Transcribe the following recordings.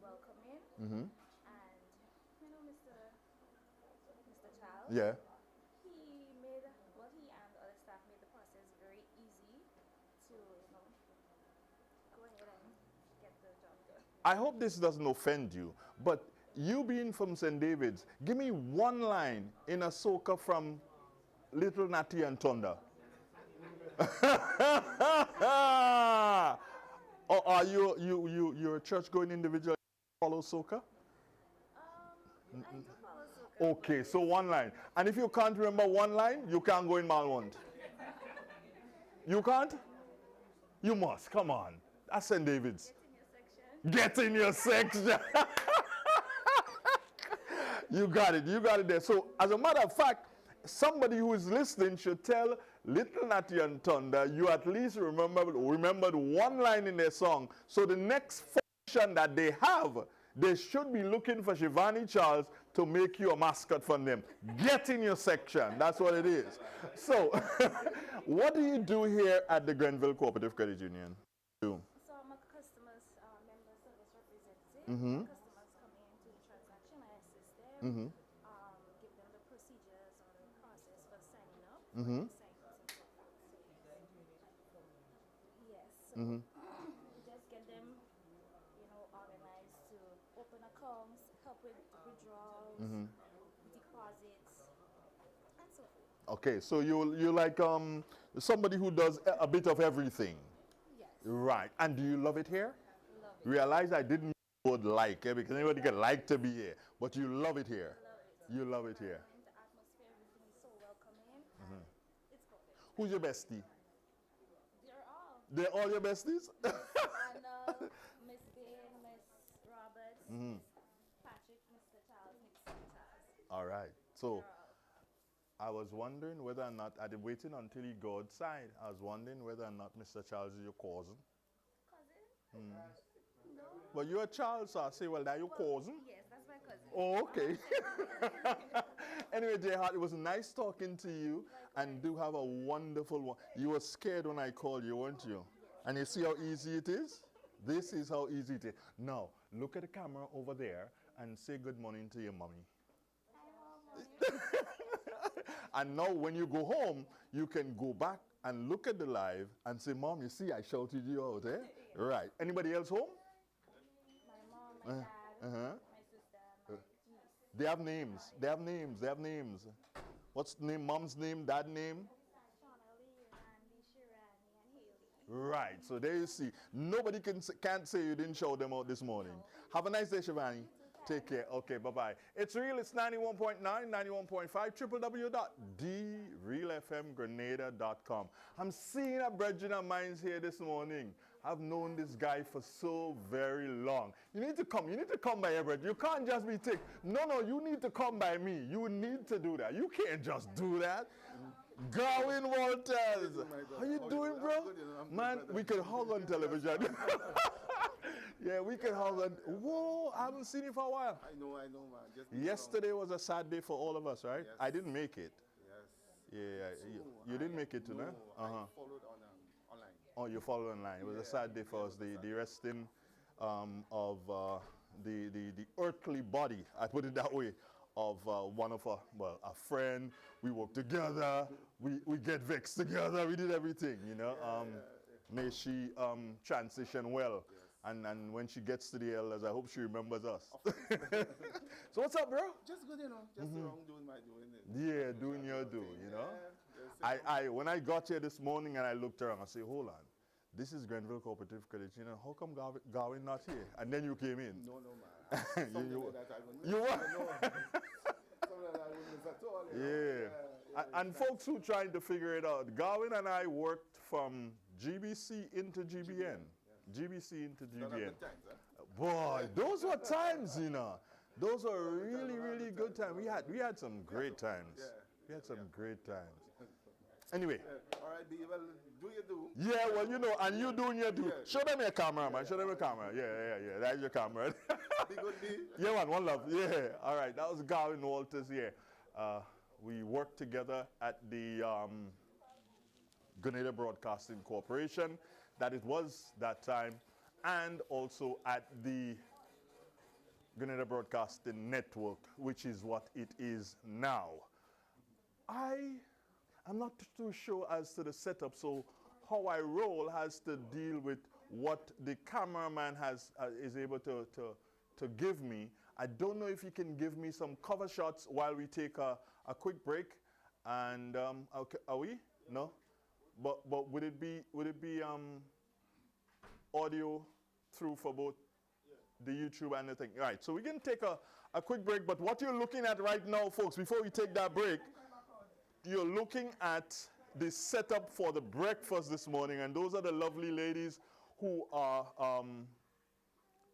welcoming. Mm-hmm. And Mr. Charles, Yeah. he made he and other staff made the process very easy to go ahead and get the job done. I hope this doesn't offend you, but you being from St. David's, give me one line in a soca from Little Natty and Thunder. Or are you're a church going individual follow soca? I do follow soca, Okay, so one line. And if you can't remember one line, you can't go in Malmont. You can't? You must. Come on. That's St. David's. get in your section. Get in your section. You got it. You got it there. So, as a matter of fact, somebody who is listening should tell Little Natty and Thunder you at least remembered one line in their song. So the next function that they have, they should be looking for Shivani Charles to make you a mascot for them. Get in your section. That's what it is. So, what do you do here at the Grenville Cooperative Credit Union? So I'm a customer's member service representative. Mm-hmm. Customers come in to the transaction, I assist them, Mm-hmm. give them the procedures or the process for signing up, Mm-hmm. assignments and so forth. So, yes, so Mm-hmm. just get them, organized to open accounts, help with withdrawals, Mm-hmm. deposits, and so forth. Okay, so you like somebody who does a bit of everything. Yes, Right. And do you love it here? love it. Realize I didn't use the word like, because anybody can like to be here. But you love it here. Love it. You love it here. The atmosphere, everything is so welcoming, and it's perfect. Who's your bestie? They're all. They're all your besties? Arnold, Miss Dane, Miss Roberts, Mhm. Patrick, Mr. Charles, Mr. Charles. All right. So They're all. I was wondering whether or not, I'd waiting until he go outside. I was wondering whether or not Mr. Charles is your cousin. Cousin? No. Well, you're a Charles, so I say, well, that's your cousin. Yes, that's my cousin. Oh, okay. Anyway, J Hart, it was nice talking to you, and do have a wonderful one. You were scared when I called you, weren't you? And you see how easy it is? This is how easy it is. Now, look at the camera over there and say good morning to your mommy. And now when you go home, you can go back and look at the live and say, Mom, you see, I shouted you out, eh? Right. Anybody else home? My mom, my dad, Uh-huh. my sister, my niece. They have names. They have names. They have names. What's the name? Mom's name, dad name? Shauna Lee, Randy, Shirani, and Haley. Right. So there you see. Nobody can't say you didn't shout them out this morning. Have a nice day, Shivani. Take care. Okay, bye-bye. It's real. It's 91.9, 91.5, www.therealfmgrenada.com. I'm seeing a brethren of mine here this morning. I've known this guy for so very long. You need to come. You need to come by here, brethren. You can't just be take. No, you need to come by me. You need to do that. You can't just do that. Garwin Walters. How you doing, bro? Man, we could hug on television. Yeah, we can hug on. Whoa, I haven't seen you for a while. I know, man. Just Yesterday was a sad day for all of us, right? Yes. I didn't make it. Yes. Yeah, you didn't make it tonight? No, Uh-huh. I followed on online. Oh, you followed online. It was a sad day for us. The resting of the earthly body, I put it that way, of one of a friend. We work together. We get vexed together. We did everything, you know. May she transition well. And when she gets to the elders, I hope she remembers us. So what's up, bro? Just good, Just wrong doing my doing it. Yeah, doing your do, you know. Yeah, I when I got here this morning and I looked around, I said, hold on, this is Grenville Cooperative Credit Union. How come Garwin not here? And then you came in. No, man. Something You- like that I wouldn't you miss. what? No. Something like that I wouldn't miss at all. Yeah. And folks who trying to figure it out, Garwin and I worked from GBC into GBN. GBC into GBN. Good times, huh? Boy, those were times, you know. Those were really good times. We had some great times. We had some great times. Anyway. All right, B, well, do you do? Yeah, well, you know, and you doing your do. Yeah. Show them your camera, man. Show them your camera. Yeah. That's your camera. Be good, B. Yeah, man. One love. Yeah. All right. That was Garwin Walters here. We worked together at the Grenada Broadcasting Corporation. That it was that time. And also at the Grenada Broadcasting Network, which is what it is now. I'm not too sure as to the setup, so how I roll has to deal with what the cameraman is able to give me. I don't know if he can give me some cover shots while we take a quick break. And okay, are we? No? But would it be audio through for both the YouTube and the thing? All right, so we can take a quick break, but what you're looking at right now, folks, before we take that break, you're looking at the setup for the breakfast this morning, and those are the lovely ladies who are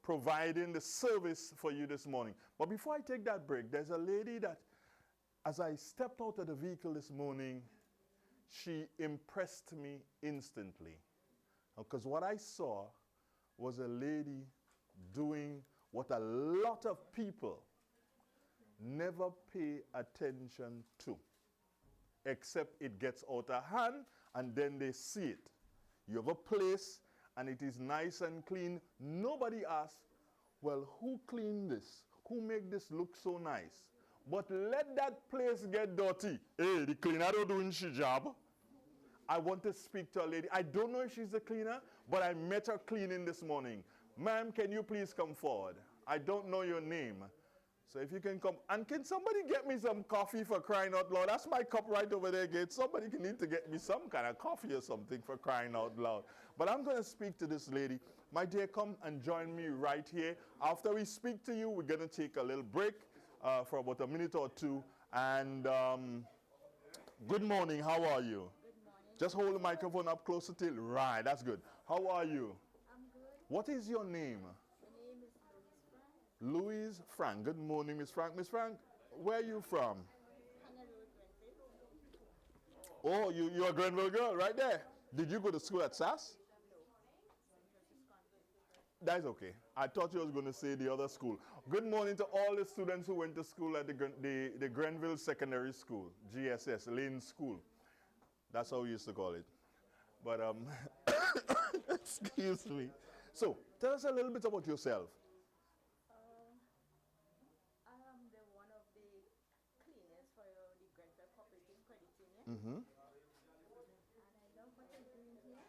providing the service for you this morning. But before I take that break, there's a lady that, as I stepped out of the vehicle this morning, she impressed me instantly. Because what I saw was a lady doing what a lot of people never pay attention to, except it gets out of hand and then they see it. You have a place and it is nice and clean. Nobody asks, well, who cleaned this? Who made this look so nice? But let that place get dirty. Hey, the cleaner don't doing she job. I want to speak to a lady. I don't know if she's a cleaner, but I met her cleaning this morning. Ma'am, can you please come forward? I don't know your name. So if you can come. And can somebody get me some coffee, for crying out loud? That's my cup right over there, Gates. Somebody can need to get me some kind of coffee or something, for crying out loud. But I'm going to speak to this lady. My dear, come and join me right here. After we speak to you, we're going to take a little break for about a minute or two. And good morning. How are you? Just hold the microphone up closer till. Right, that's good. How are you? I'm good. What is your name? My name is Louise Frank. Louise Frank. Good morning, Miss Frank. Miss Frank, where are you from? Oh, you're a Grenville girl, right there. Did you go to school at SAS? That's okay. I thought you was going to say the other school. Good morning to all the students who went to school at the Grenville Secondary School, GSS, Lane School. That's how we used to call it. But, excuse me. So, tell us a little bit about yourself. I am one of the cleaners for the Grenville Cooperative Credit Union. Mm-hmm. And I love what I'm doing here.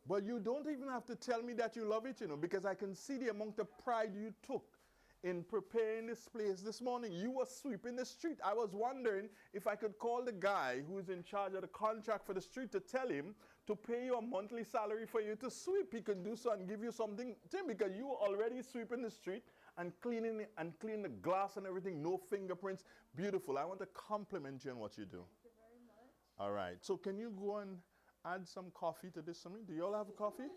But you don't even have to tell me that you love it, because I can see the amount of pride you took in preparing this place this morning. You were sweeping the street. I was wondering if I could call the guy who is in charge of the contract for the street to tell him to pay you a monthly salary for you to sweep. He can do so and give you something, Tim, because you were already sweeping the street and cleaning the glass and everything. No fingerprints. Beautiful. I want to compliment you on what you do. Thank you very much. All right. So can you go and add some coffee to this? Do you all have a coffee?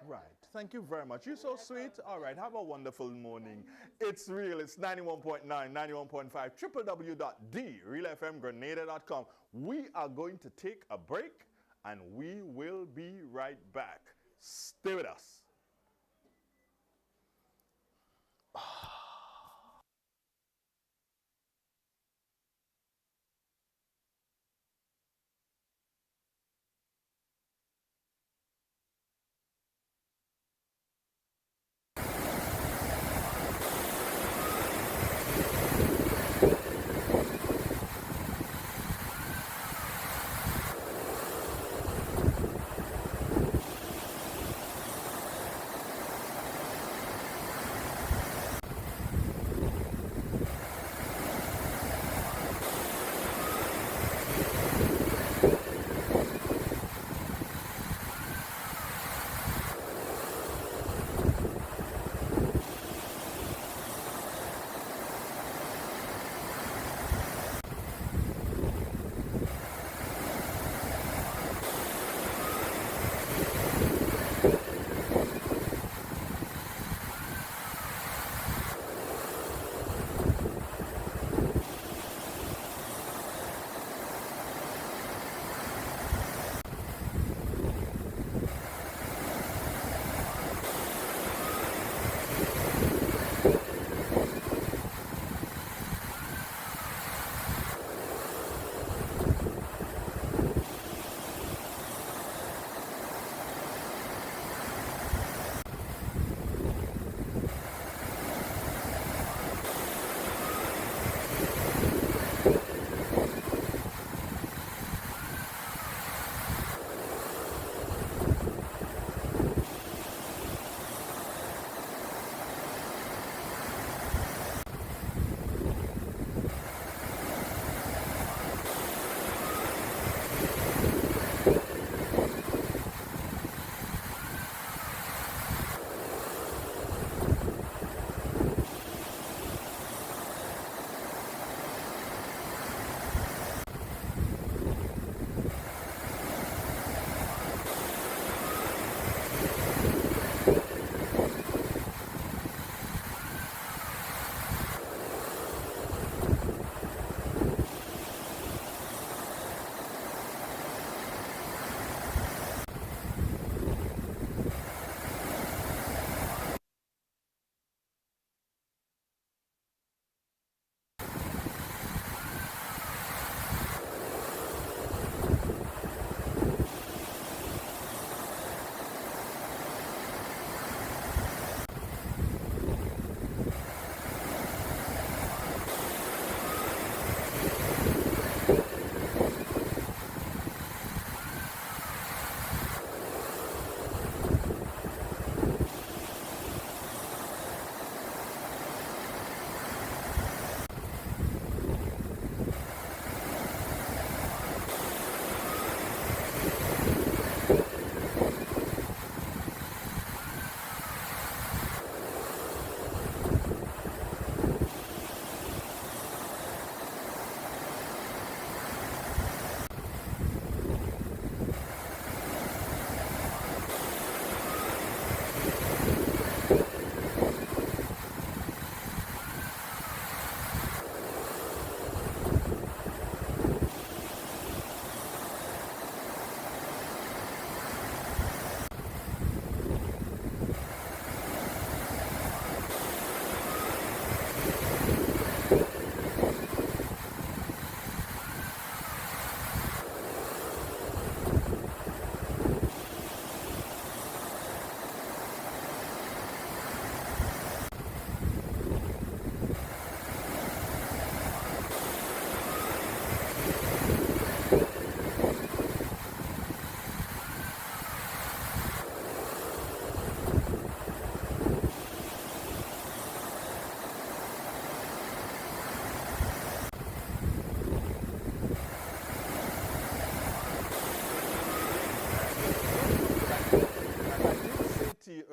Right. Thank you very much. You're so sweet. All right. Have a wonderful morning. It's real. It's 91.9, 91.5, www.therealfmgrenada.com. We are going to take a break and we will be right back. Stay with us.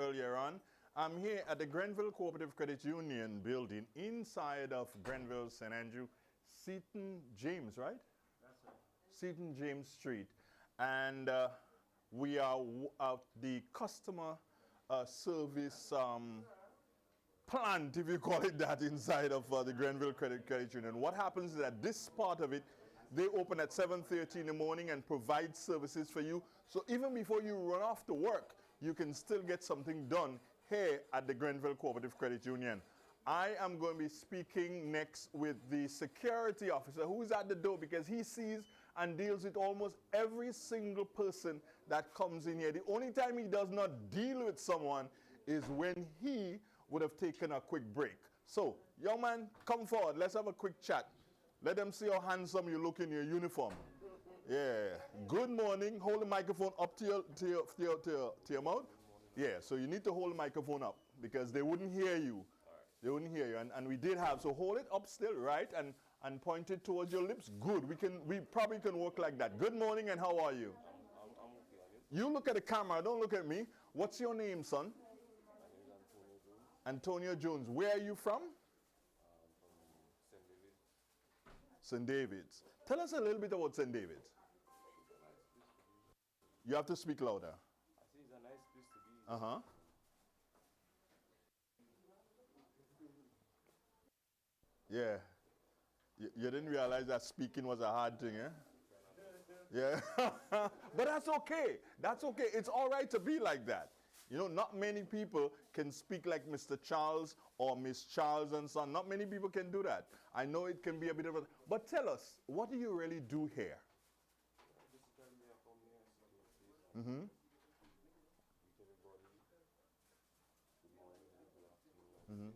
earlier on. I'm here at the Grenville Cooperative Credit Union building inside of Grenville, St. Andrew, Seaton James, right? That's right. Seaton James Street. And we are at the customer service plant, if you call it that, inside of the Grenville Credit Union. What happens is that this part of it, they open at 7:30 in the morning and provide services for you. So even before you run off to work, you can still get something done here at the Grenville Cooperative Credit Union. I am going to be speaking next with the security officer who's at the door, because he sees and deals with almost every single person that comes in here. The only time he does not deal with someone is when he would have taken a quick break. So, young man, come forward. Let's have a quick chat. Let them see how handsome you look in your uniform. Yeah. Good morning. Hold the microphone up to your mouth. Yeah, so you need to hold the microphone up because they wouldn't hear you. They wouldn't hear you. And we did have, so hold it up still, right? And point it towards your lips. Good. We probably can work like that. Good morning, and how are you? I'm okay. You look at the camera. Don't look at me. What's your name, son? My name is Antonio Jones. Where are you from? from St. St. David. David's. Tell us a little bit about St. David's. You have to speak louder. I think it's a nice place to be. Uh-huh. Yeah. You didn't realize that speaking was a hard thing, eh? Yeah. But that's okay. That's okay. It's all right to be like that. You know, not many people can speak like Mr. Charles or Miss Charles and son. Not many people can do that. I know it can be a bit of a... But tell us, what do you really do here? Basically, I come here, see the place, Mm-hmm. meet everybody. Good morning, good afternoon. Mm-hmm.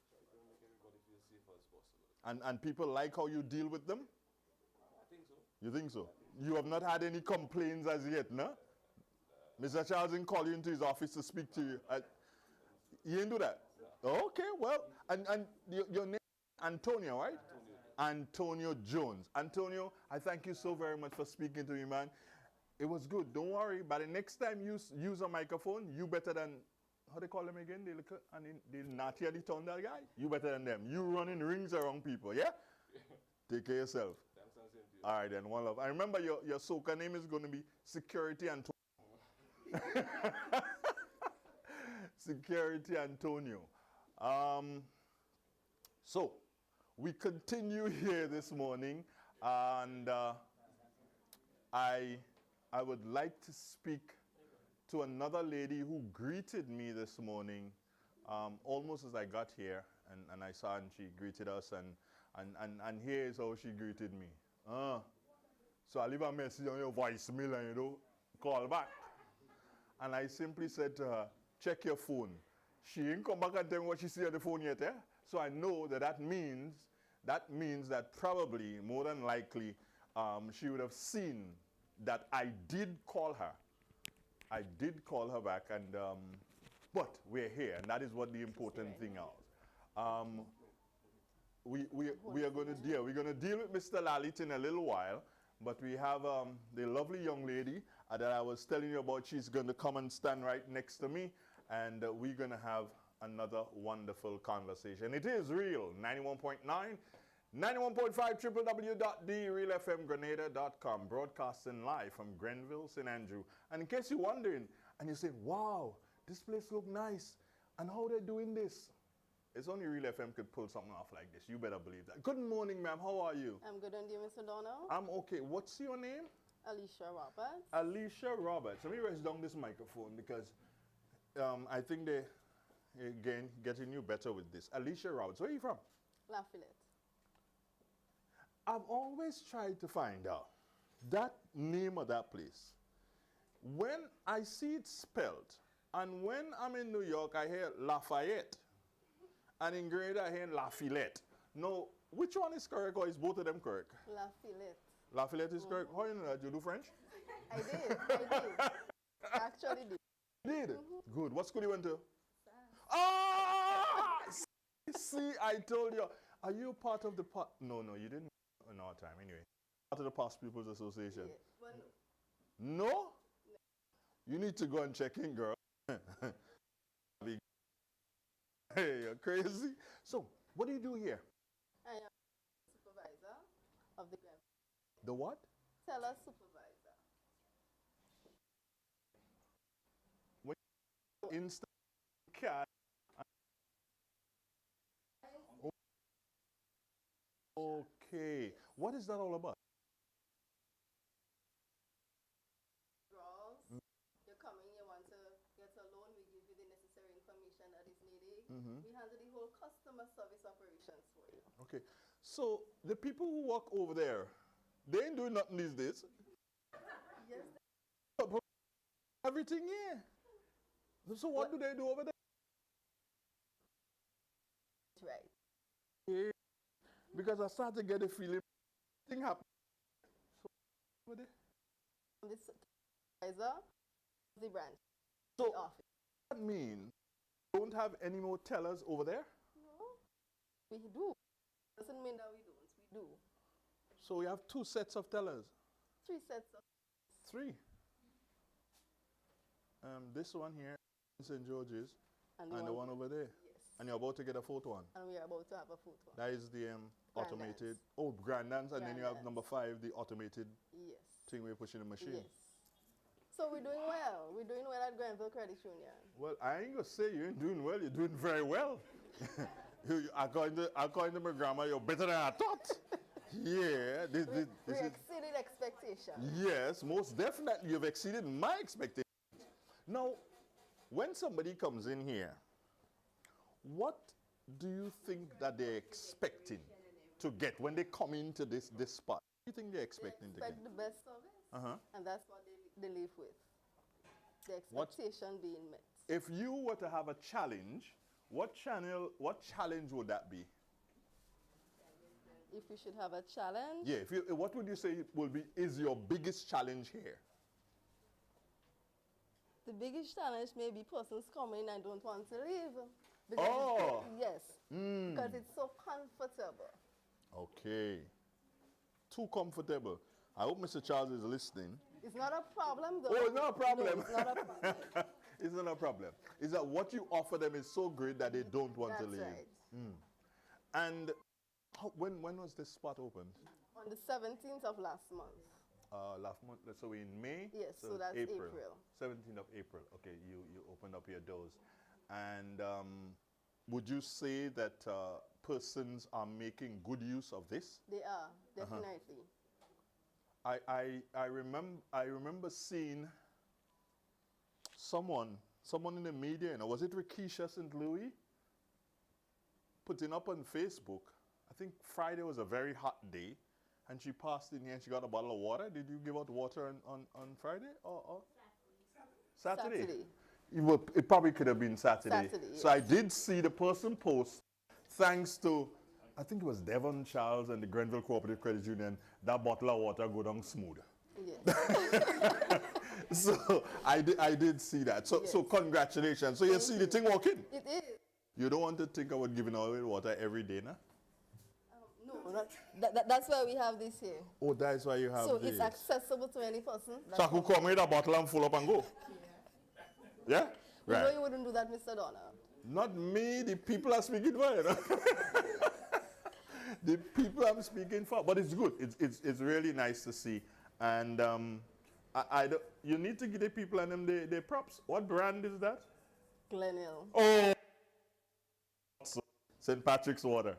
Try to make everybody feel safe as possible. And people like how you deal with them? I think so. You think so? You have not had any complaints as yet, no? Mr. Charles didn't call you into his office to speak to you. You didn't do that? Okay, well, and your name is Antonio, right? Antonio Jones. Antonio, I thank you so very much for speaking to me, man. It was good. Don't worry. But the next time you use a microphone, you better than, how they call them again? The naughty the thunder guy? You better than them. You running rings around people, yeah? Take care of yourself. Thanks and same to you. All right, then, one love. I remember your soca name is going to be Security Antonio. Security Antonio. So, we continue here this morning, and I would like to speak to another lady who greeted me this morning almost as I got here, and I saw and she greeted us, and here is how she greeted me. So I leave a message on your voicemail and call back. And I simply said to her, check your phone. She didn't come back and tell me what she see on the phone yet, eh? So I know that means that probably, more than likely, she would have seen that I did call her. I did call her back, and but we're here, and that is what the important thing is. We are going to deal with Mr. Lalit in a little while, but we have the lovely young lady that I was telling you about. She's going to come and stand right next to me, and we're going to have another wonderful conversation. It is real, 91.9, 91.5, www.therealfmgrenada.com, broadcasting live from Grenville, St. Andrew. And in case you're wondering, and you say, wow, this place look nice, and how they're doing this, it's only Real FM could pull something off like this. You better believe that. Good morning, ma'am. How are you? I'm good, and you, Mr. Donald? I'm okay. What's your name? Alicia Roberts. Alicia Roberts. Let me raise down this microphone because I think they, again, getting you better with this. Alicia Roberts. Where are you from? Lafayette. I've always tried to find out that name of that place. When I see it spelled, and when I'm in New York, I hear Lafayette. And in Grenada, I hear Lafayette. Now, which one is correct, or is both of them correct? Lafayette. Lafayette is correct. How do you know that? You do French? I did. Actually did. Did? Good. What school you went to? Ah! See, I told you. Are you part of the No, you didn't in our time anyway. Part of the Past People's Association. Yeah, but No? You need to go and check in, girl. Hey, you're crazy. So, what do you do here? I am supervisor of the Grenville. The what? Teller supervisor. Instant cash. Okay. What is that all about? Draws. You come in, you want to get a loan, we give you the necessary information that is needed. We handle the whole customer service operations for you. Okay. So, the people who work over there, they ain't doing nothing these days. Yes, Everything here. So, what do they do over there? that's right. Yeah. Because I start to get a feeling thing happen. So, over there. This supervisor, the branch, So, the office. that mean don't have any more tellers over there? No, we do. Doesn't mean that we don't. We do. So, we have 2 sets of tellers. 3 sets of 3. This one here, St. George's, and the one over there. Yes. And you're about to get a 4th one. And we are about to have a 4th one. That is the Grand automated. dance. Oh, grand dance, and then you have Grand number 5, the automated Yes. thing where you push in the machine. Yes. So we're doing well. We're doing well at Grenville Credit Union. Well, I ain't gonna say you ain't doing well. You're doing very well. According to my grandma, you're better than I thought. Yeah, We this is. exceeded expectations. Yes, most definitely. You've exceeded my expectations. Now, when somebody comes in here, what do you think that they're expecting to get when they come into this spot? What do you think they're expecting to get? Expect the best service, Uh-huh. and that's what they live with. The What- expectation being met. If you were to have a challenge, what challenge would that be? If we should have a challenge, Yeah, what would you say is your biggest challenge here? the biggest challenge may be persons coming and don't want to leave. Because Oh. yes, because it's so comfortable. Okay. Too comfortable. I hope Mr. Charles is listening. It's not a problem though. Oh, it's not a problem. No, it's not a problem. It's not a problem. It's that what you offer them is so great that they don't want to That's leave. right. And when was this spot opened? On the 17th of last month. Last month. So in May? Yes, so that's April. 17th of April. Okay, you opened up your doors. And would you say that persons are making good use of this? They are, definitely. I remember seeing someone in the media, was it Rikisha St. Louis, putting up on Facebook. I think Friday was a very hot day, and she passed in here and she got a bottle of water. Did you give out water on Friday or Saturday? It probably could have been Saturday. So I did see the person post, thanks to, I think it was Devon Charles and the Grenville Cooperative Credit Union, that bottle of water go down smooth. Yes. So I did see that. So congratulations. So you see the thing working. It is. You don't want to think about giving away water every day, nah? No, that's why we have this here. Oh, that's why you have So this. it's accessible to any person. So I could come with a bottle and full up and go. Yeah? You know Right. you wouldn't do that, Mr. Donner. Not me, the people are speaking for, you know. The people I'm speaking for. But it's good. It's really nice to see. And you need to give the people and them their props. What brand is that? Glenhill. Oh, St. Patrick's Water.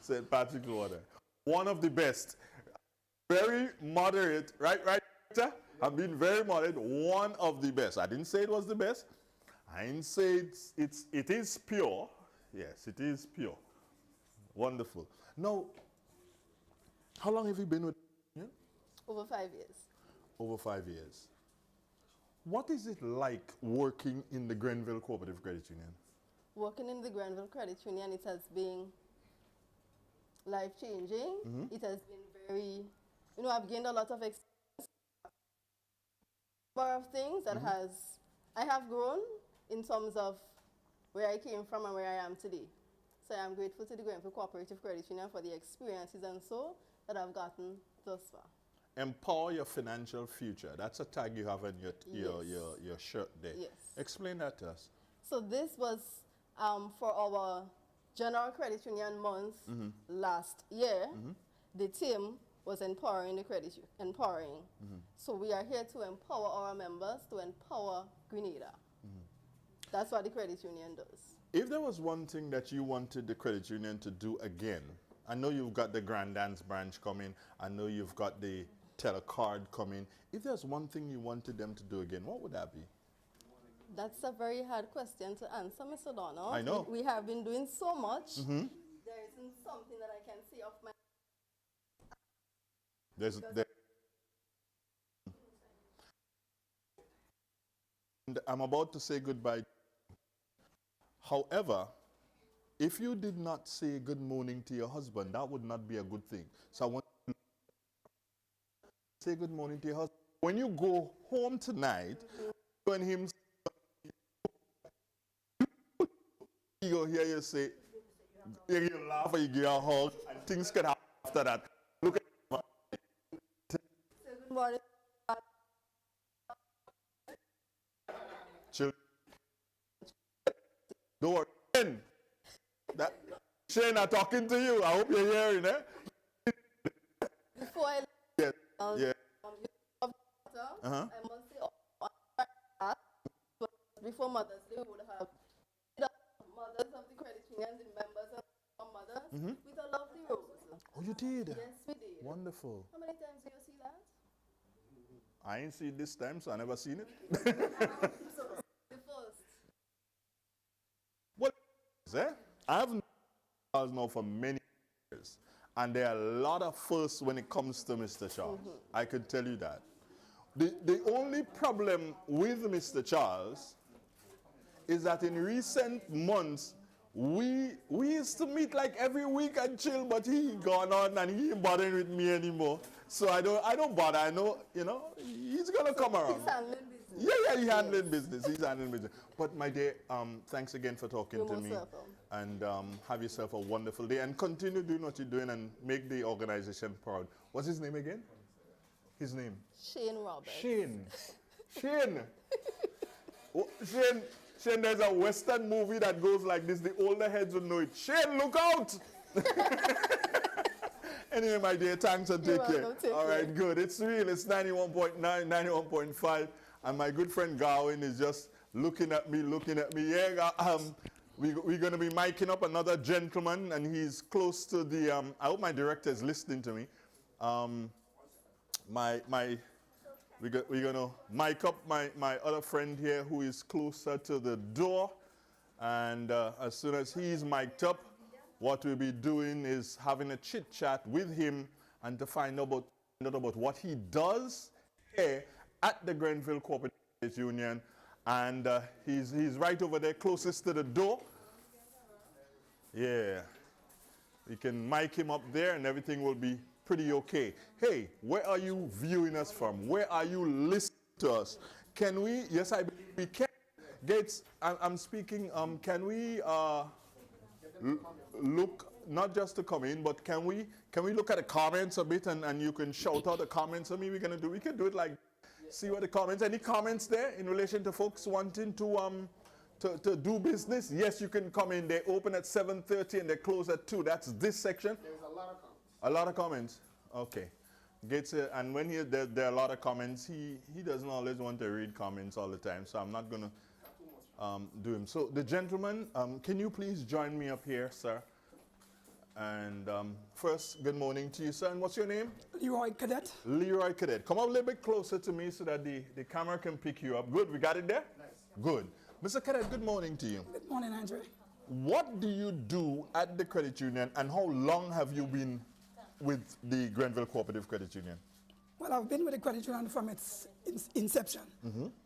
St. Patrick's Water. One of the best. Very moderate, right, Victor? I've been very moderate. One of the best. I didn't say it was the best. I didn't say it is pure. Yes, it is pure. Wonderful. Now, how long have you been with him? Over 5 years. Over 5 years. What is it like working in the Grenville Cooperative Credit Union? Working in the Grenville Credit Union, it has been life-changing. It has been very, I've gained a lot of experience. Number of things that I have grown in terms of where I came from and where I am today. So I am grateful to the Grenville Cooperative Credit Union for the experiences and so that I've gotten thus far. empower your financial future. That's a tag you have on your shirt there. Yes. Explain that to us. So this was for our General Credit Union month last year. The theme was empowering the empowering. So we are here to empower our members, to empower Grenada. That's what the credit union does. If there was one thing that you wanted the credit union to do again, I know you've got the Grand Dance branch coming. I know you've got the telecard coming. If there's one thing you wanted them to do again, what would that be? That's a very hard question to answer, Mr. Donald. I know. We have been doing so much. There isn't something that I can see off my... And I'm about to say goodbye. However, if you did not say good morning to your husband, that would not be a good thing. So I want you to say good morning to your husband. When you go home tonight, when him, you go hear you say, you laugh or you give a hug, and things can happen after that. Look at Good morning. children. Don't worry. Shane, I'm talking to you. I hope you're hearing, eh? Before I Yes. leave, Yeah. I must say, before Mother's Day, we would have mothers of the credit union, the members of our mothers, with a lovely rose. Oh, you did? Yes, we did. Wonderful. How many times do you see that? I ain't seen it this time, so I never seen it. So, the first. What is eh? I've known Charles now for many years, and there are a lot of firsts when it comes to Mr. Charles. I could tell you that. The only problem with Mr. Charles is that in recent months, we used to meet like every week and chill, but he gone on and he ain't bothering with me anymore. So I don't bother. I know, he's gonna come around. He's handling business. Yeah, he's handling business. He's handling business. But my dear, thanks again for talking You're to most me. welcome. And have yourself a wonderful day. And continue doing what you're doing and make the organization proud. What's his name again? His name? Shane Roberts. Shane. Shane. Oh, Shane, there's a Western movie that goes like this. The older heads will know it. Shane, look out! Anyway, my dear, thanks and take care. All right, good. It's real. It's 91.9, 91.5. And my good friend Garwin is just looking at me. Yeah, we're going to be miking up another gentleman, and he's close to the, I hope my director is listening to me. We're going to mic up my other friend here who is closer to the door. And as soon as he's mic'd up, what we'll be doing is having a chit chat with him and to find out about what he does here at the Grenville Cooperative Union. And he's right over there closest to the door. Yeah. You can mic him up there and everything will be pretty okay. Hey, where are you viewing us from? Where are you listening to us? Can we, yes, I believe we can. Gates, I'm speaking, can we look, not just to come in, but can we look at the comments a bit and you can shout out the comments? I mean, we can do it like, see what the comments, any comments there in relation to folks wanting to do business? Yes, you can come in. They open at 7:30 and they close at 2. That's this section. There's a lot of comments. A lot of comments. Okay. Gates, and when there are a lot of comments, he doesn't always want to read comments all the time, so I'm not going to do him. So the gentleman, can you please join me up here, sir? And first, good morning to you, sir. And what's your name? Leroy Cadet. Leroy Cadet. Come up a little bit closer to me so that the camera can pick you up. Good, we got it there? Nice. Good. Mr. Cadet, good morning to you. Good morning, Andre. What do you do at the credit union, and how long have you been with the Grenville Cooperative Credit Union? Well, I've been with the credit union from its inception.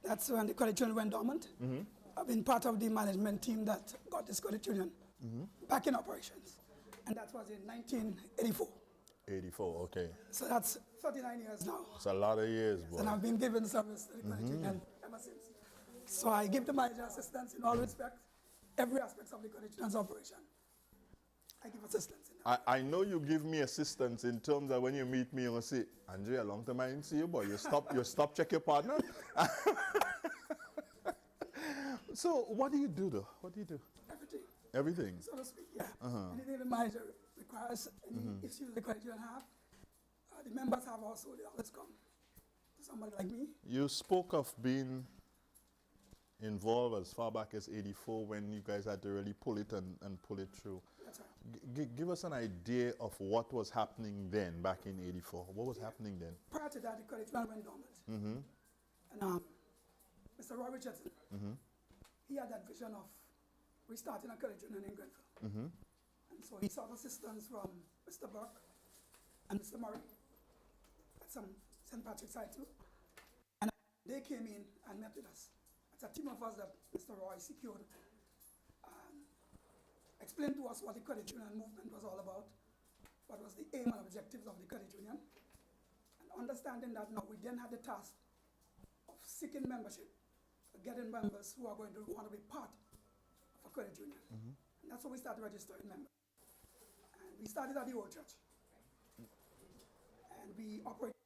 That's when the credit union went dormant. I've been part of the management team that got this credit union back in operations. And that was in 1984. 84, okay. So that's 39 years now. It's a lot of years, boy. And I've been giving service to the credit union ever since. So I give the manager assistance in all respects, every aspect of the credit union's operation. I give assistance in that. I know you give me assistance in terms of when you meet me, you'll say, Andre, a long time I didn't see you, but you stop check your partner. So what do you do though? What do you do? Everything, Everything. so to speak, yeah. Anything the manager requires, any issues the credit union have, the members have also, they always come to somebody like me. You spoke of being involved as far back as 84 when you guys had to really pull it and pull it through. That's right. Give us an idea of what was happening then, back in 84. What was happening then? Prior to that, the credit union went dormant. And Mr. Roy Richardson, he had that vision of restarting a credit union in Grenville. And so he sought assistance from Mr. Burke and Mr. Murray at some St. Patrick's side too. And they came in and met with us. It's a team of us that Mr. Roy secured. Explained to us what the credit union movement was all about, what was the aim and objectives of the credit union, and understanding that now we then had the task of seeking membership, getting members who are going to want to be part of a credit union. And that's how we started registering members. And we started at the old church. And we operate.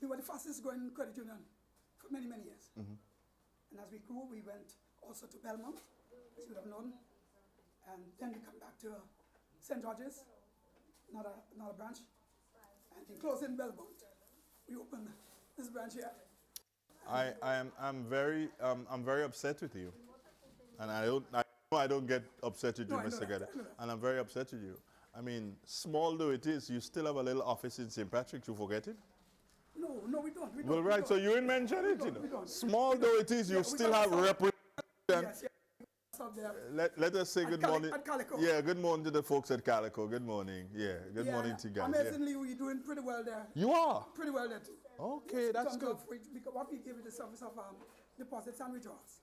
We were the fastest growing credit union for many, many years. And as we grew, we went also to Belmont, as you would have known. And then we come back to St. George's, not a branch. And in closing Belmont, we opened this branch here. I'm very upset with you, and I know I don't get upset with you, No, I know Mr. that, Gedda, I know that. and I'm very upset with you. I mean, small though it is, you still have a little office in St. Patrick's. You forget it? No, we don't. We Well, don't, right. we So don't. you didn't mention it, you know. we don't. Small though it is, you we still got have some- representatives. Yes, up there. Let us say At good Cali- morning. at Calico. Yeah, good morning to the folks at Calico. Good morning. Yeah, good Yeah, morning to you guys. Yeah. Amazingly, we're doing pretty well there. You are? Pretty well there too. Okay, In that's terms good. of because what we give is the service of deposits and withdrawals.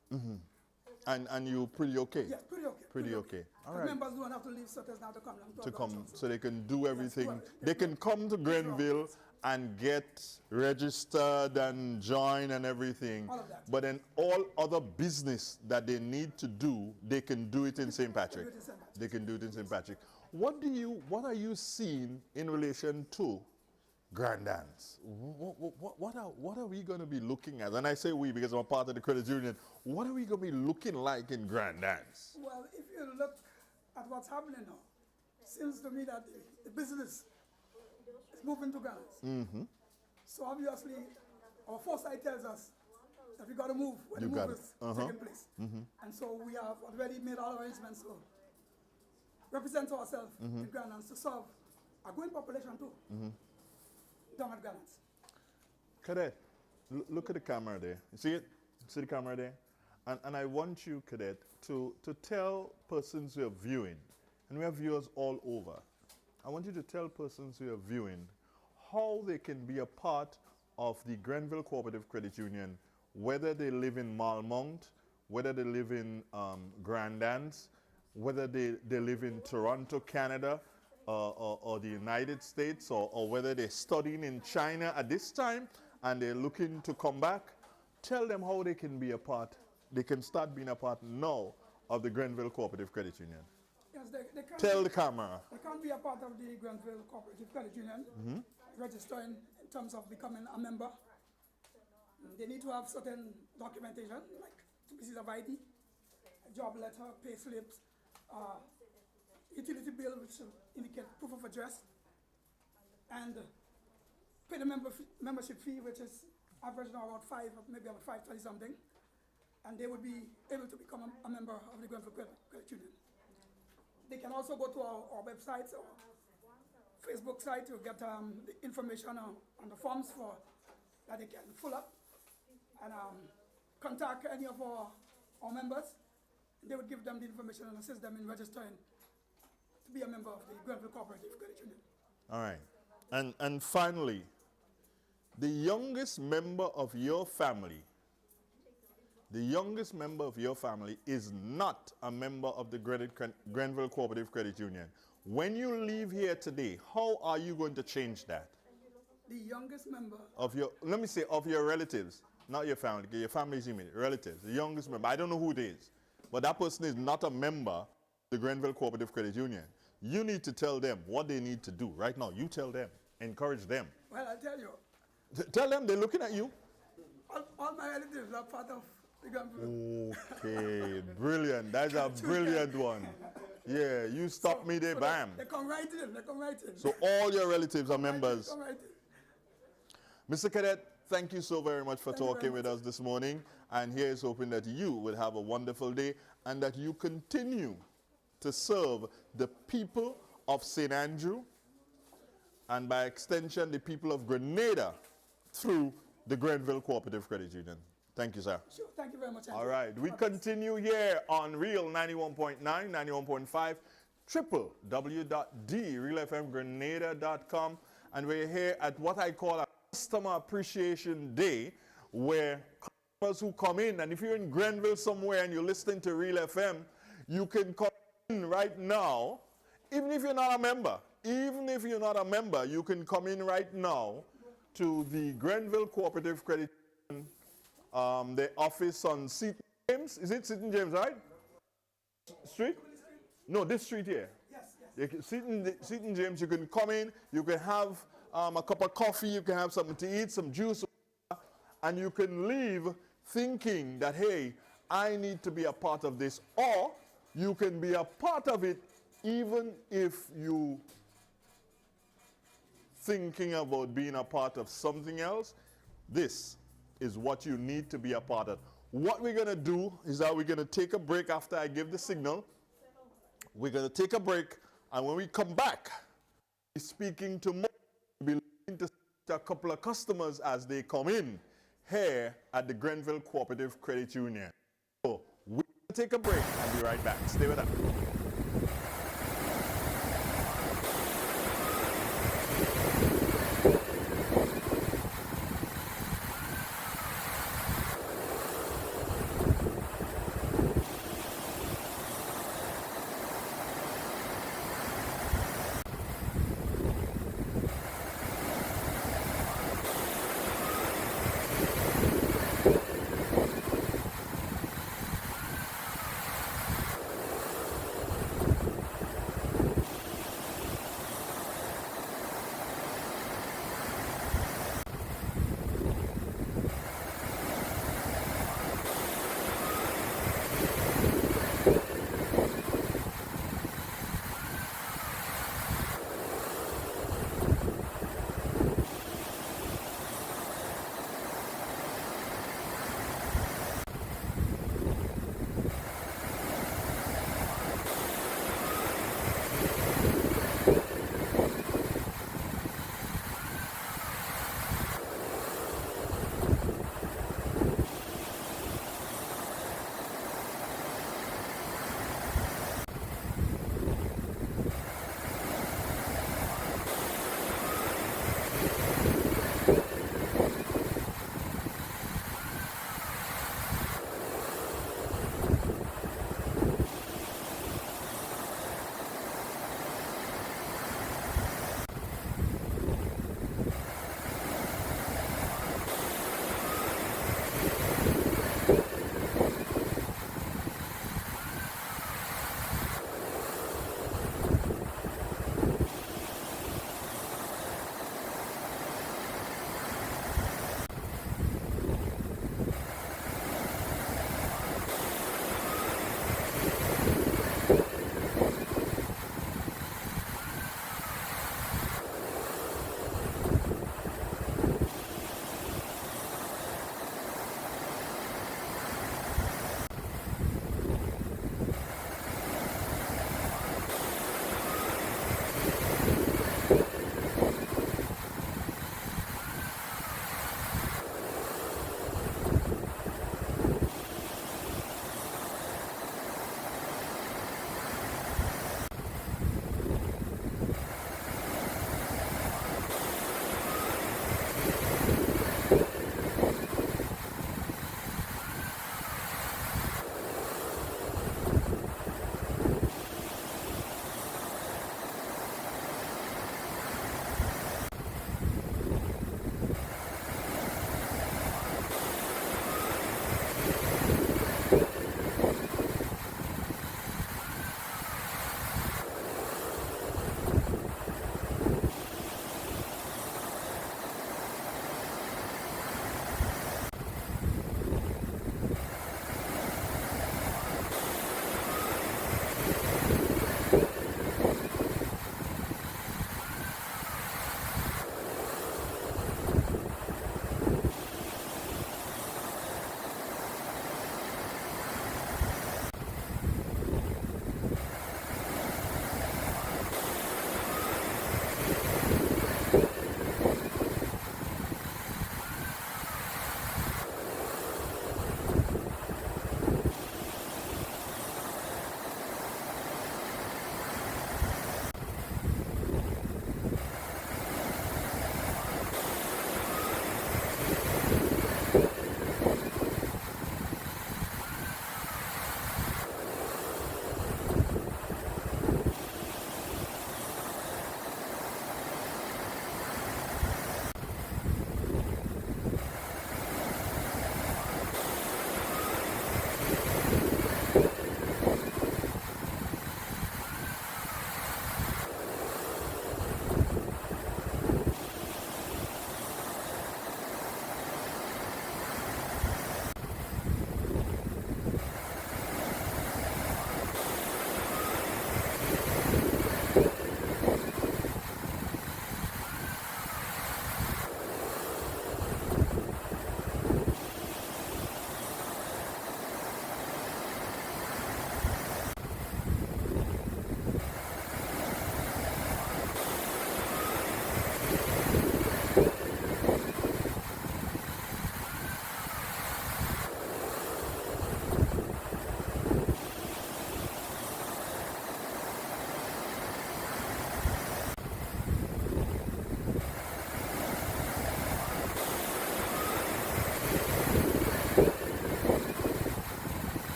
And you pretty okay? Yes, pretty okay. Pretty okay. All The right. members don't have to leave Sutters now to come down To our come, branches. so they can do everything. well, They can come to Grenville and get registered and join and everything. All of that. But then all other business that they need to do, they can do it in St. Patrick. it in St. Patrick. They can do it in St. Patrick. What are you seeing in relation to grand dance? What are we going to be looking at? And I say we because I'm a part of the credit union. What are we going to be looking like in grand dance? Well, if you look at what's happening now, it seems to me that the business is moving to Ghana. So obviously, our foresight tells us that we got to move when You the got move it. is taking place. And so we have already made all arrangements to represent ourselves in Ghanaians to serve a growing population too. Down at Ghanaians. Cadet, look at the camera there. You see it? See the camera there? And I want you, Cadet, to tell persons who are viewing, and we have viewers all over, I want you to tell persons who are viewing how they can be a part of the Grenville Cooperative Credit Union, whether they live in Malmont, whether they live in Grand Anse, whether they live in Toronto, Canada, or the United States, or whether they're studying in China at this time and they're looking to come back. Tell them how they can be a part, they can start being a part now of the Grenville Cooperative Credit Union. Yes, they can't Tell the camera. They can't be a part of the Grenville Cooperative Credit Union, registering in terms of becoming a member. They need to have certain documentation, like 2 pieces of ID, a job letter, pay slips, utility bill which will indicate proof of address, and pay the membership fee, which is average now about maybe about $5.30 something, and they would be able to become a member of the Grenville Credit Union. They can also go to our website or Facebook site to get the information on the forms that they can fill up, and contact any of our members. They would give them the information and assist them in registering to be a member of the Grenville Cooperative Credit Union. All right. And finally, the youngest member of your family, is not a member of the Grenville Cooperative Credit Union. When you leave here today, how are you going to change that? The youngest member, Of your, let me say, of your relatives, not your family, 'cause your family is immediate, relatives, the youngest member, I don't know who it is, but that person is not a member of the Grenville Cooperative Credit Union. You need to tell them what they need to do right now. You tell them, encourage them. well, I'll tell you, Tell them they're looking at you. all my relatives are part of the Gambia. Okay, brilliant. That's a brilliant one. Yeah, you stop me there, bam. They come right in, they come right in. So all your relatives are members. Come right in. Mr. Cadet, thank you so very much for Thank you very talking with us this morning. And here's hoping that you will have a wonderful day and that you continue to serve the people of St. Andrew and by extension the people of Grenada through the Grenville Cooperative Credit Union. Thank you, sir. Sure, thank you very much. All right, we continue here on Real 91.9, 91.5, www.realfmgrenada.com, and we're here at what I call a Customer Appreciation Day, where customers who come in, and if you're in Grenville somewhere and you're listening to Real FM, you can come in right now, even if you're not a member. Even if you're not a member, you can come in right now to the Grenville Cooperative Credit Union, the office on Seton James. Is it Seton James, right? Street? No, this street here. Yes. Seton James, you can come in, you can have a cup of coffee, you can have something to eat, some juice, and you can leave thinking that, hey, I need to be a part of this. Or you can be a part of it even if you thinking about being a part of something else. This is what you need to be a part of. What we're going to do is that we're going to take a break after I give the signal. We're going to take a break, and when we come back, we're speaking to more. We'll be listening to a couple of customers as they come in here at the Grenville Cooperative Credit Union. So we're going to take a break and be right back. Stay with us.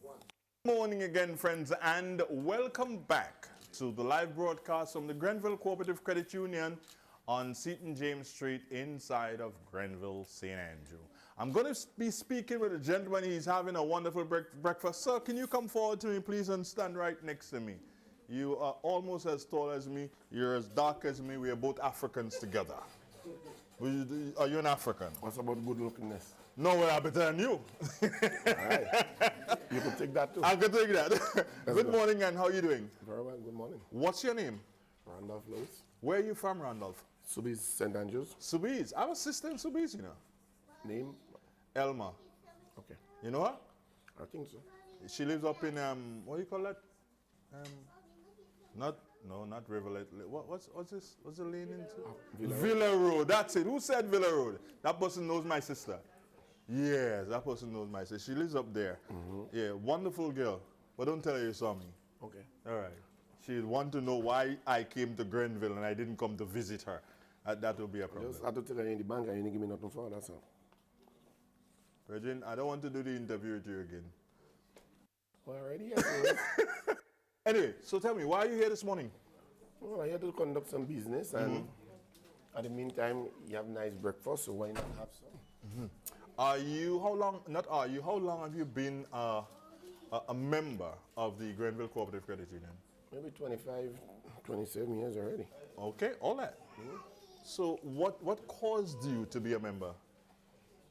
Good morning again, friends, and welcome back to the live broadcast from the Grenville Cooperative Credit Union on Seton James Street inside of Grenville, St. Andrew. I'm going to be speaking with a gentleman. He's having a wonderful breakfast. Sir, can you come forward to me, please, and stand right next to me? You are almost as tall as me. You're as dark as me. We are both Africans together. Are you an African? What's about good lookingness? No, well, I'm better than you. All right. You can take that too. I can take that. Good morning, and how are you doing? Very well, good morning. What's your name? Randolph Lewis. Where are you from, Randolph? Subies, St. Andrews. Subies. I have a sister in Subies, you know. Name? Elma. Okay. You know her? I think so. She lives up in, what do you call that? Not Rivulet. What's this? What's the lane into? Villa Road. That's it. Who said Villa Road? That person knows my sister. Yes, that person knows my sister. She lives up there. Yeah, wonderful girl. But don't tell her you saw me. Okay. All right. She'd want to know why I came to Grenville and I didn't come to visit her. That will be a problem. Just had to tell her in the bank and you didn't give me nothing for her, that's all. Regine, I don't want to do the interview with you again. Well, already, yes. Anyway, so tell me, why are you here this morning? Well, I'm here to conduct some business and at the meantime, you have nice breakfast, so why not have some? How long have you been a member of the Grenville Cooperative Credit Union? Maybe 25, 27 years already. Okay, all that. So what caused you to be a member?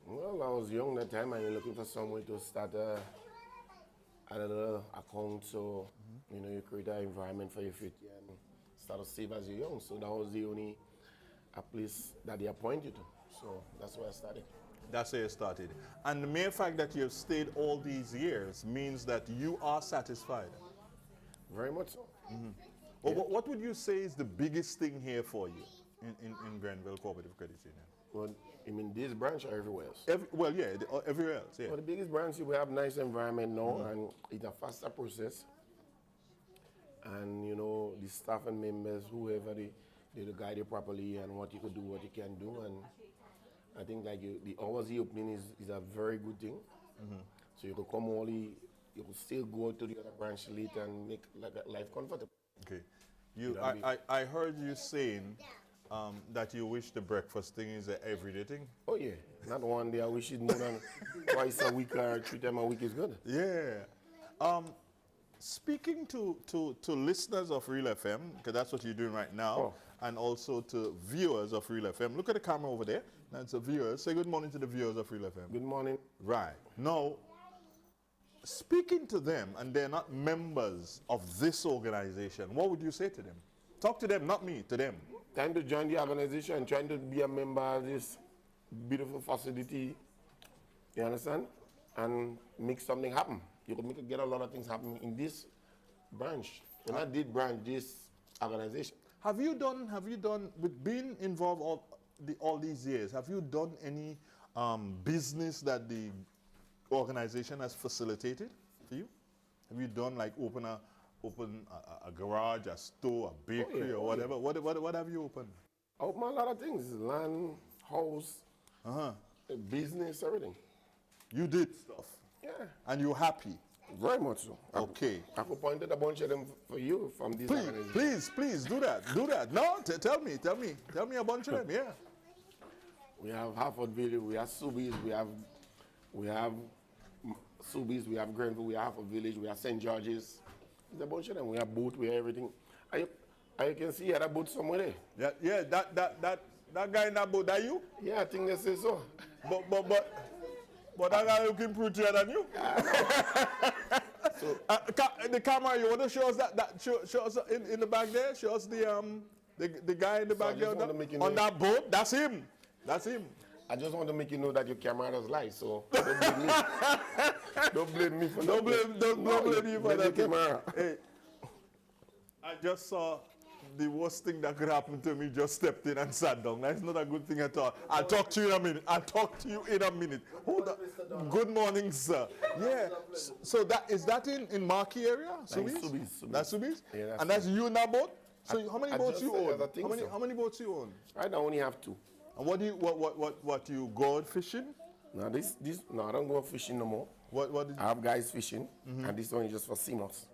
Well, I was young that time and you're looking for some way to start a little account, so you know, you create an environment for your future and start to save as you're young. So that was the only place that they appoint you to. So that's where I started. That's where you started. And the mere fact that you've stayed all these years means that you are satisfied. Very much so. Well, what would you say is the biggest thing here for you in Grenville Cooperative Credit Union? Well, I mean, this branch or everywhere else? Everywhere else, yeah. Well, the biggest branch, we have nice environment now, and it's a faster process. And, you know, the staff and members, whoever, they guide you properly and what you could do, what you can do. And I think like the hours you opening is a very good thing. So you could come early, you could still go to the other branch later and make life comfortable. Okay. I heard you saying that you wish the breakfast thing is an everyday thing. Oh yeah, not one day. I wish it more than twice a week or 3 times a week is good. Yeah. Speaking to listeners of Real FM, because that's what you're doing right now, and also to viewers of Real FM. Look at the camera over there. That's the viewers. Say good morning to the viewers of Real FM. Good morning. Right. Now, speaking to them, and they're not members of this organization, what would you say to them? Talk to them, not me, to them. Time to join the organization, trying to be a member of this beautiful facility, you understand? And make something happen. You could get a lot of things happen in this branch. When I did branch, this organization. Have you done, with being involved all these years, have you done any business that the organization has facilitated for you? Have you done like open a garage, a store, a bakery, or whatever? What have you opened? I opened a lot of things: land, house, business, everything. You did stuff. Yeah. And you're happy. Very much so. Okay. I could point out a bunch of them for you from this organization. Please do that. No, tell me a bunch of them. Yeah. We have Hartford Village. We have Subies. We have Subies. We have Grenville. We have Hartford Village. We have St. George's. There's a bunch of them. We have boat. We have everything. You can see that boat somewhere there. Yeah. That guy in that boat. That you? Yeah, I think they say so. But that guy looking prettier than you. So, the camera, you want to show us show us in the back there? Show us the guy in the back there on that boat. That's him. I just want to make you know that your camera does lie, so don't blame me. Don't blame me for that. Don't blame you for that camera. Hey, I just saw the worst thing that could happen to me. Just stepped in and sat down. That's not a good thing at all. I'll talk to you in a minute. Hold on. Good morning, sir. Yeah. So is that in Marquee area? Subies. That's Subies? Yeah, that's you in that boat? So how many boats you own? How many boats you own? Right now I only have 2. And what you go out fishing? Now no, I don't go fishing no more. What did I have guys fishing, and this one is just for CMOS.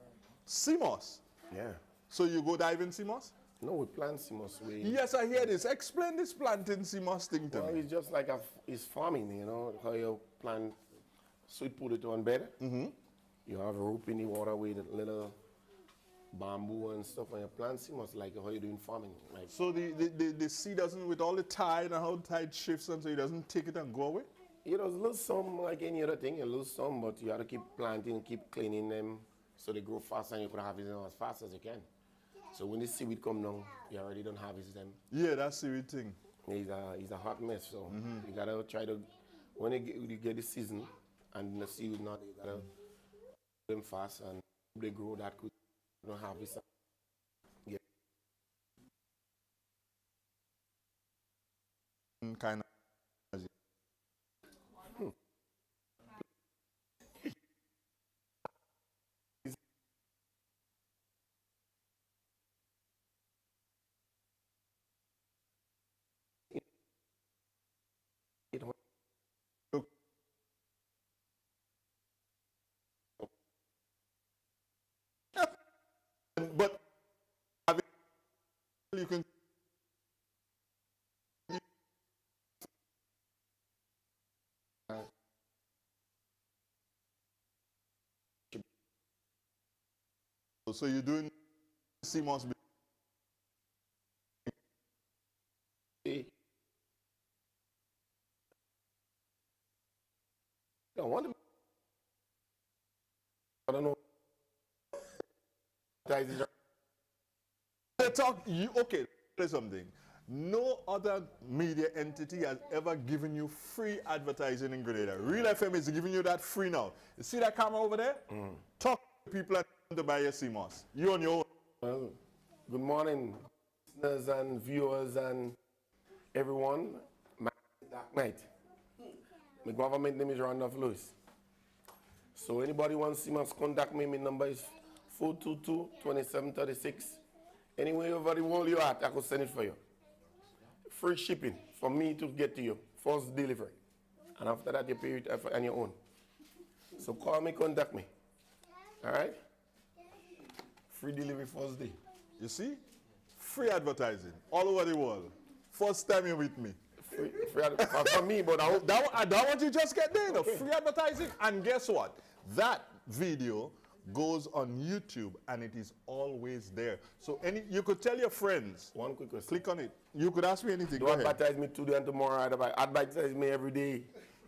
CMOS? Yeah. So you go dive in CMOS? No, we plant CMOS. Yes, I hear this. Explain this planting CMOS thing to Well, me. it's just like it's farming, you know, how you plant sweet potato on bed. You have a rope in the water with a little bamboo and stuff, and you plant CMOS like how you doing farming. Like, So the seed doesn't, with all the tide and how the tide shifts, and so it doesn't take it and go away? you know, lose some like any other thing. You lose some, but you have to keep planting, keep cleaning them so they grow fast, and you can harvest them as fast as you can. So when the seaweed come down, you already don't harvest them. Yeah, that's seaweed thing. It's a hot mess. So you gotta try to when you get the season and the seaweed not, you gotta do them fast and they grow that quick. You don't harvest them. Yeah. Kind of. But you can. So you're doing CMOS. I don't know. Okay, say something. No other media entity has ever given you free advertising in Grenada. Real FM is giving you that free now. You see that camera over there? Talk to people and tell them to buy your CMOS. You on your own. Well, good morning, listeners and viewers and everyone. My dark night. My government name is Randolph Lewis. So anybody wants to contact me, my number is 422-2736. Anywhere over the world you're at, I could send it for you. Free shipping for me to get to you. First delivery. And after that, you pay it on your own. So call me, contact me. All right? Free delivery first day. You see? Free advertising all over the world. First time you're with me. Free for me, but I hope I don't want you to just get there. Okay. Free advertising. And guess what? That video goes on YouTube and it is always there. So you could tell your friends. One quick question. Click on it. You could ask me anything. Don't advertise me today and tomorrow. Advertise me every day,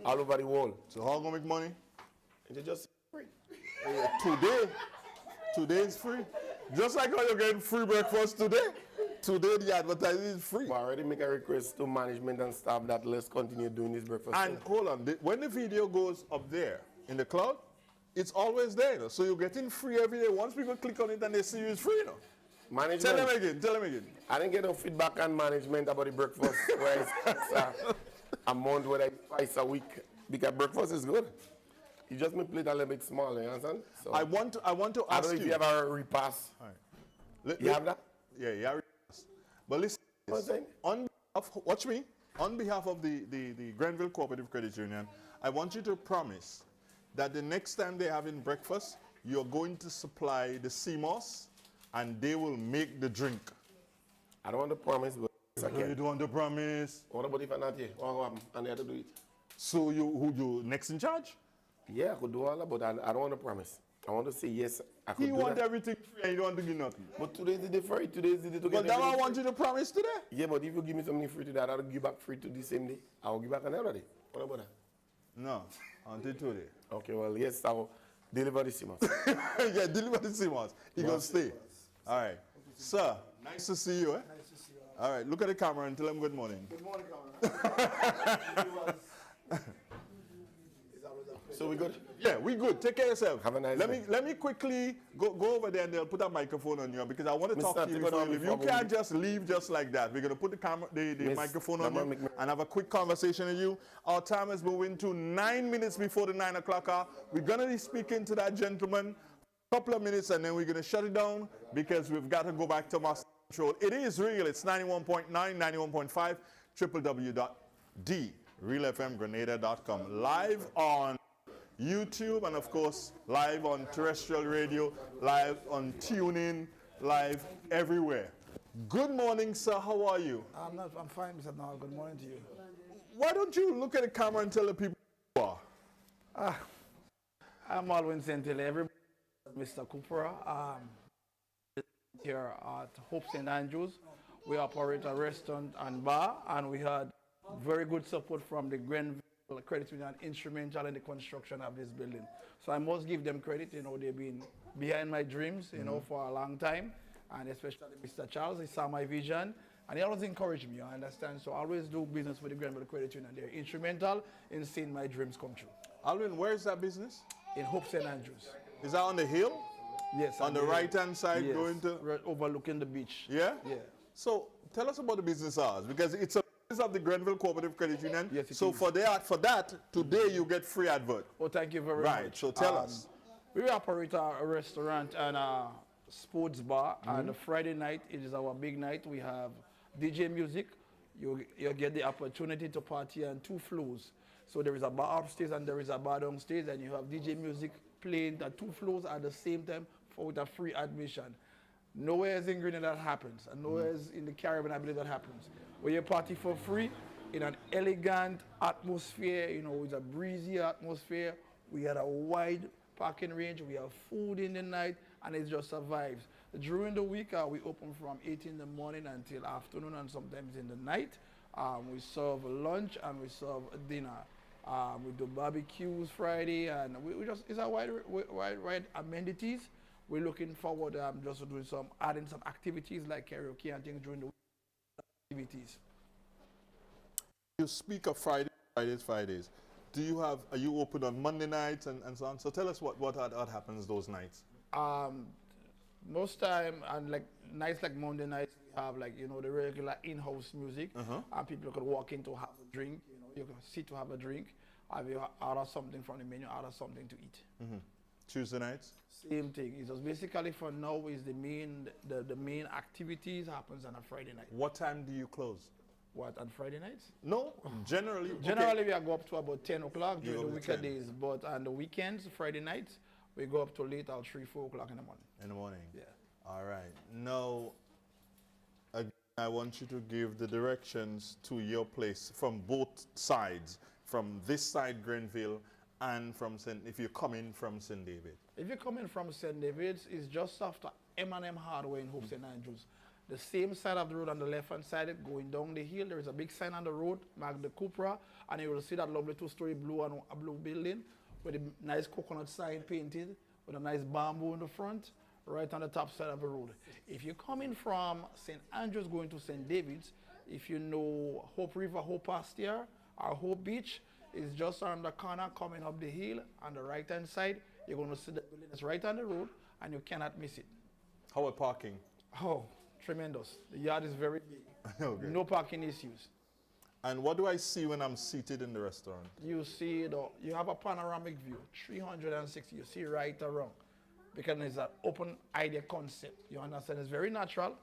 all over the world. So how gonna make money? It's just free. Today is free. Just like how you're getting free breakfast today. Today the advertising is free. I already make a request to management and staff that let's continue doing this breakfast. And hold on, when the video goes up there in the cloud, it's always there. You know? So you're getting free every day. Once people click on it and they see you, it's free. You know? Management. Tell them again. I didn't get no feedback on management about the breakfast, where it's a month, whether it's twice a week, because breakfast is good. You just may play it a little bit smaller, you understand? So I want to I ask don't know if you have a repass. All right. You have that? Yeah, repass. But listen, watch me. On behalf of the Grenville Cooperative Credit Union, I want you to promise that the next time they're having breakfast, you're going to supply the CMOS and they will make the drink. I don't want to promise, but it's okay. You don't want to promise. What about if I'm not here? What will happen? And they have to do it. So you next in charge? Yeah, I could do all that, but I don't want to promise. I want to say yes, I could You do want that. everything free and you don't want to give nothing. But today's the day for it. Today's the day to But get that I everything want free. you to promise today. Yeah, but if you give me something free today, I'll give back free to the same day. I'll give back another day. What about that? No, until today. Okay, well, yes, I'll deliver the CMOS. Yeah, deliver the CMOS. He gonna stay. All right. Sir, nice to see you. Eh? Nice to see you. All right, look at the camera and tell him good morning. Good morning, Governor. So we good? Yeah, we good. Take care of yourself. Have a nice day. Let me quickly go over there and they'll put a microphone on you because I want to talk to you Mr. before you leave. You Before can't just leave just like that. We're gonna put the camera, the Miss, microphone on Mama, you and have a quick conversation with you. Our time is moving to 9 minutes before the 9 o'clock hour. We're gonna be speaking to that gentleman a couple of minutes and then we're gonna shut it down because we've got to go back to master control. It is real. It's 91.9, 91.5, www.dradiocom. realfmgrenada.com. Live on YouTube and, of course, live on terrestrial radio, live on TuneIn, live everywhere. Good morning, sir. How are you? I'm fine, Mr. Nall. Good morning to you. Why don't you look at the camera and tell the people who you are? I'm always saying to everybody, Mr. Cooper, here at Hope St. Andrews. We operate a restaurant and bar, and we had very good support from the Grenville Credit Union, instrumental in the construction of this building. So I must give them credit. You know, they've been behind my dreams, you know, for a long time, and especially Mr. Charles. He saw my vision, and he always encouraged me. I understand. So I always do business with the Grenville Credit Union. They're instrumental in seeing my dreams come true. Alvin, where is that business? In Hope St. Andrews. Is that on the hill? Yes. On the right-hand side, yes, going to... right overlooking the beach. Yeah? Yeah. So tell us about the business hours, because it's a business of the Grenville Cooperative Credit Union. Yes, it so is. for that, today you get free advert. Oh, thank you very much. Right, so tell us. We operate a restaurant and a sports bar, and Friday night, it is our big night. We have DJ music. You get the opportunity to party on 2 floors. So there is a bar upstairs and there is a bar downstairs, and you have DJ music playing at 2 floors at the same time with a free admission. Nowhere else in Grenada that happens, and nowhere else in the Caribbean I believe that happens. Where you party for free in an elegant atmosphere, you know, with a breezy atmosphere. We had a wide parking range, we have food in the night, and it just survives. During the week, we open from 8 in the morning until afternoon, and sometimes in the night. We serve lunch and we serve dinner. We do barbecues Friday, and we just, it's a wide amenities. We're looking forward just to doing adding some activities like karaoke and things during the week. Activities. You speak of Fridays. Are you open on Monday nights and so on? So tell us what happens those nights. Most time, and like nights like Monday nights, we have like, you know, the regular in-house music, and people could walk in to have a drink. You know, you can sit to have a drink, have you order something from the menu, order something to eat. Tuesday nights? Same thing. It's just basically for now is the main activities happens on a Friday night. What time do you close? What, on Friday nights? No, generally. Generally, we go up to about 10 o'clock You during go the to 10. weekdays, but on the weekends, Friday nights, we go up to late till 3, 4 o'clock in the morning. In the morning? Yeah. All right. Now, again, I want you to give the directions to your place from both sides, from this side, Grenville, and from if you're coming from St. David. If you're coming from St. David's, it's just after M&M Hardware in Hope St. Andrews. The same side of the road on the left-hand side, going down the hill, there is a big sign on the road, marked the Cupra, and you will see that lovely 2-story blue building with a nice coconut sign painted, with a nice bamboo in the front, right on the top side of the road. If you're coming from St. Andrews going to St. David's, if you know Hope River, Hope Pasture, or Hope Beach, it's just around the corner coming up the hill on the right-hand side. You're going to see the building is right on the road, and you cannot miss it. How about parking? Oh, tremendous. The yard is very big. Okay. No parking issues. And what do I see when I'm seated in the restaurant? You see, you have a panoramic view, 360. You see right around, because it's an open idea concept. You understand? It's very natural,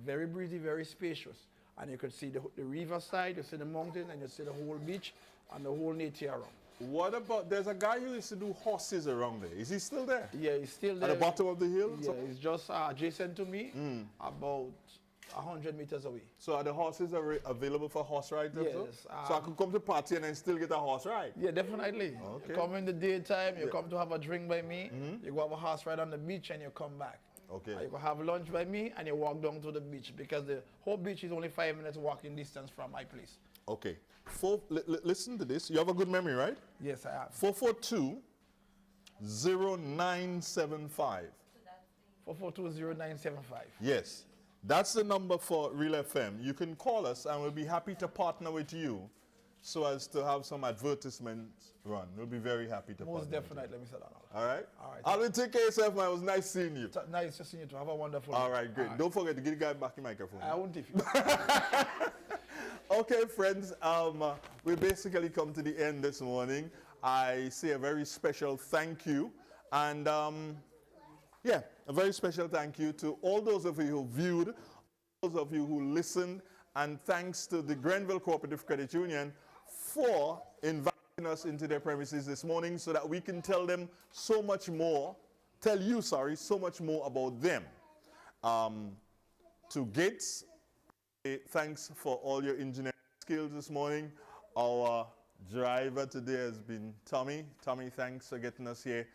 very breezy, very spacious. And you can see the river side, you see the mountain, and you see the whole beach and the whole nature around. What about, there's a guy who used to do horses around there. Is he still there? Yeah, he's still there. At the bottom of the hill? Yeah, it's just adjacent to me, about 100 meters away. So are the horses available for horse rides? Yes. So I could come to party and then still get a horse ride? Yeah, definitely. Okay. You come in the daytime, you come to have a drink by me, you go have a horse ride on the beach, and you come back. Okay. You can have lunch by me, and you walk down to the beach, because the whole beach is only 5 minutes walking distance from my place. Okay. Listen to this. You have a good memory, right? Yes, I have. 442-0975. 442-0975. Yes. That's the number for Real FM. You can call us, and we'll be happy to partner with you so as to have some advertisements run. We'll be very happy to Most partner definitely, Mr. Donald. All right? All right. Alvin, take care of yourself, man. It was nice seeing you. Nice to see you too. Have a wonderful All day. right, great. Don't forget to give the guy back the microphone. I won't if you. Okay, friends, we basically come to the end this morning. I say a very special thank you. And yeah, a very special thank you to all those of you who viewed, those of you who listened, and thanks to the Grenville Cooperative Credit Union for inviting us into their premises this morning so that we can tell them so much more, tell you, sorry, so much more about them. To Gates, thanks for all your engineering skills this morning. Our driver today has been Tommy. Tommy, thanks for getting us here,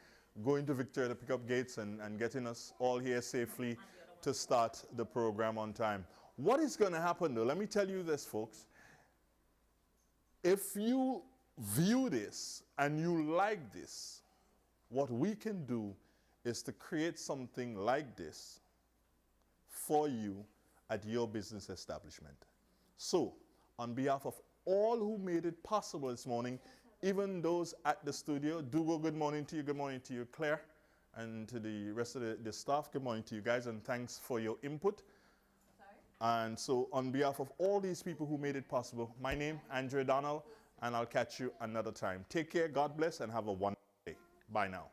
going to Victoria to pick up Gates and getting us all here safely to start the program on time. What is going to happen though? Let me tell you this, folks. If you view this and you like this, what we can do is to create something like this for you at your business establishment. So, on behalf of all who made it possible this morning, even those at the studio, do go good morning to you, Claire, and to the rest of the staff, good morning to you guys, and thanks for your input. And so, on behalf of all these people who made it possible, my name, Andre Donald, and I'll catch you another time. Take care, God bless, and have a wonderful day. Bye now.